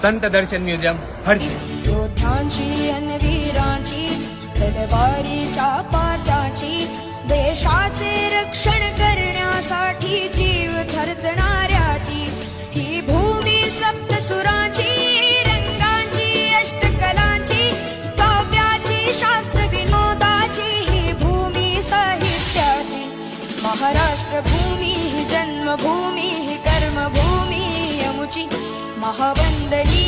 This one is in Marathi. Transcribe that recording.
संत दर्शन म्युझियम हर्षी. योद्धांची अन वीरांची तलवारीच्या पाटाची देशाचे रक्षण करण्यासाठी जीव खर्चणाऱ्याची ही भूमी सप्तसुरांची रंगांची अष्टकलांची काव्याची शास्त्र विनोदाची ही भूमी साहित्याची महाराष्ट्र भूमी ही जन्मभूमी ही कर्मभूमी यमुची महावंदनी